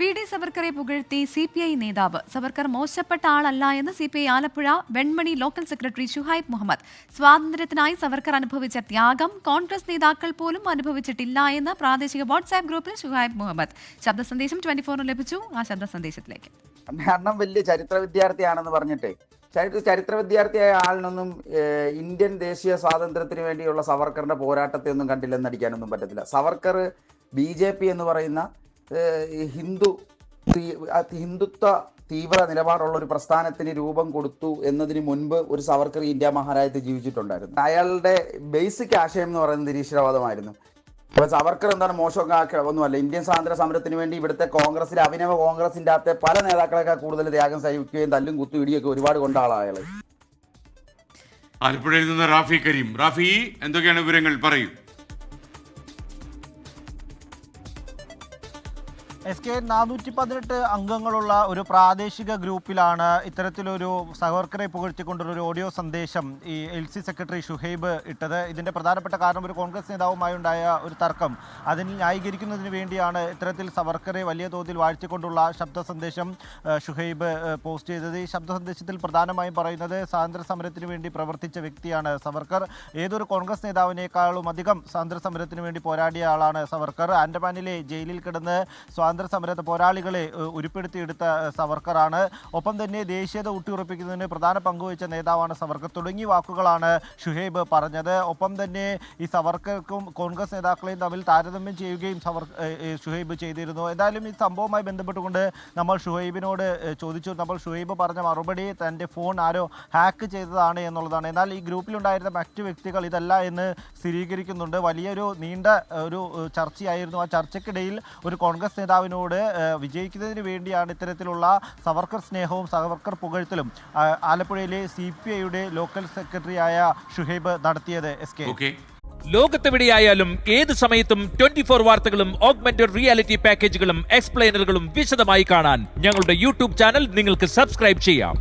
V D സവർക്കറെ പുകഴ്ത്തി CPI നേതാവ്. സവർക്കർ മോശപ്പെട്ട ആളല്ല എന്ന് CPI Alappuzha Venmani local secretary Shuhaib Muhammad. സ്വാതന്ത്ര്യത്തിനായി സവർക്കർ അനുഭവിച്ച ത്യാഗം കോൺഗ്രസ് നേതാക്കൾ പോലും അനുഭവിച്ചിട്ടില്ല എന്ന് പ്രാദേശിക വാട്സ്ആപ്പ് ഗ്രൂപ്പിൽ ഷുഹൈബ് മുഹമ്മദ്. ശബ്ദ സന്ദേശം 24 ലഭിച്ചു. ആ ശബ്ദ സന്ദേശത്തിലേക്ക്. അണ്ണം വലിയ ചരിത്ര വിദ്യാർത്ഥിയാണെന്ന് പറഞ്ഞിട്ടേ ചരിത്ര വിദ്യാർത്ഥിയായ ആളിനൊന്നും ഇന്ത്യൻ ദേശീയ സ്വാതന്ത്ര്യത്തിന് വേണ്ടിയുള്ള സവർക്കറിന്റെ പോരാട്ടത്തെ ഒന്നും കണ്ടില്ലെന്ന് അടിക്കാനൊന്നും പറ്റത്തില്ല. സവർക്കർ BJP എന്ന് പറയുന്ന ഹിന്ദുത്വ തീവ്ര നിലപാടുള്ള ഒരു പ്രസ്ഥാനത്തിന് രൂപം കൊടുത്തു എന്നതിന് മുൻപ് ഒരു സവർക്കർ ഇന്ത്യ മഹാരാജ്യത്ത് ജീവിച്ചിട്ടുണ്ടായിരുന്നു. അയാളുടെ ബേസിക് ആശയം എന്ന് പറയുന്നത് നിരീശ്വരവാദമായിരുന്നു. അപ്പൊ സവർക്കർ എന്താണ് മോശമൊക്കെ ഒന്നുമല്ല. ഇന്ത്യൻ സ്വാതന്ത്ര്യ സമരത്തിന് വേണ്ടി ഇവിടുത്തെ കോൺഗ്രസിലെ അഭിനവ കോൺഗ്രസിന്റെ അകത്തെ പല നേതാക്കളെക്കാൾ കൂടുതൽ ത്യാഗം സഹിക്കുകയും തല്ലും കുത്തും ഇടിയൊക്കെ ഒരുപാട് കൊണ്ട ആളാണ്. ആലപ്പുഴയിൽ നിന്ന് റാഫി കരീം. റാഫി, എന്തൊക്കെയാണ് വിവരങ്ങൾ പറയൂ. SK 418 അംഗങ്ങളുള്ള ഒരു പ്രാദേശിക ഗ്രൂപ്പിലാണ് ഇത്തരത്തിലൊരു സവർക്കറെ പുകഴ്ത്തിക്കൊണ്ടൊരു ഓഡിയോ സന്ദേശം ഈ LC സെക്രട്ടറി ഷുഹൈബ് ഇട്ടത്. ഇതിൻ്റെ പ്രധാനപ്പെട്ട കാരണം ഒരു കോൺഗ്രസ് നേതാവുമായി ഉണ്ടായ ഒരു തർക്കം. അതിന് ന്യായീകരിക്കുന്നതിന് വേണ്ടിയാണ് ഇത്തരത്തിൽ സവർക്കറെ വലിയ തോതിൽ വാഴ്ത്തിക്കൊണ്ടുള്ള ശബ്ദ സന്ദേശം ഷുഹൈബ് പോസ്റ്റ് ചെയ്തത്. ഈ ശബ്ദ സന്ദേശത്തിൽ പ്രധാനമായും പറയുന്നത് സ്വാതന്ത്ര്യ സമരത്തിന് വേണ്ടി പ്രവർത്തിച്ച വ്യക്തിയാണ് സവർക്കർ. ഏതൊരു കോൺഗ്രസ് നേതാവിനേക്കാളും അധികം സ്വാതന്ത്ര്യ സമരത്തിന് വേണ്ടി പോരാടിയ ആളാണ് സവർക്കർ. ആൻഡമാനിലെ ജയിലിൽ കിടന്ന് സ്വാതന്ത്ര്യ സമരത്തെ പോരാളികളെ ഉരുപ്പെടുത്തിയെടുത്ത സവർക്കറാണ്. ഒപ്പം തന്നെ ദേശീയത ഊട്ടിയുറപ്പിക്കുന്നതിന് പ്രധാന പങ്കുവഹിച്ച നേതാവാണ് സവർക്കർ. തുടങ്ങിയ വാക്കുകളാണ് ഷുഹൈബ് പറഞ്ഞത്. ഒപ്പം തന്നെ ഈ സവർക്കർക്കും കോൺഗ്രസ് നേതാക്കളെയും തമ്മിൽ താരതമ്യം ചെയ്യുകയും ഷുഹൈബ് ചെയ്തിരുന്നു. എന്തായാലും ഈ സംഭവവുമായി ബന്ധപ്പെട്ടുകൊണ്ട് നമ്മൾ ഷുഹൈബിനോട് ചോദിച്ചു. നമ്മൾ ഷുഹൈബ് പറഞ്ഞ മറുപടി തൻ്റെ ഫോൺ ആരോ ഹാക്ക് ചെയ്തതാണ് എന്നുള്ളതാണ്. എന്നാൽ ഈ ഗ്രൂപ്പിലുണ്ടായിരുന്ന മറ്റ് വ്യക്തികൾ ഇതല്ല എന്ന് സ്ഥിരീകരിക്കുന്നുണ്ട്. വലിയൊരു നീണ്ട ഒരു ചർച്ചയായിരുന്നു. ആ ചർച്ചയ്ക്കിടയിൽ ഒരു കോൺഗ്രസ് നേതാവിനോട് വിജയിക്കുന്നതിന് വേണ്ടിയാണ് ഇത്തരത്തിലുള്ള സവർക്കർ സ്നേഹവും സവർക്കർ പുകഴ്ത്തലും ആലപ്പുഴയിലെ CPIയുടെ ലോക്കൽ സെക്രട്ടറിയായ ഷുഹൈബ് നടത്തിയത്. ലോകത്തെവിടെയായാലും ഏത് സമയത്തും 24 വാർത്തകളും ഓഗ്മെന്റഡ് റിയാലിറ്റി പാക്കേജുകളും എക്സ്പ്ലെയിനറുകളും വിശദമായി കാണാൻ ഞങ്ങളുടെ YouTube ചാനൽ നിങ്ങൾക്ക് സബ്സ്ക്രൈബ് ചെയ്യാം.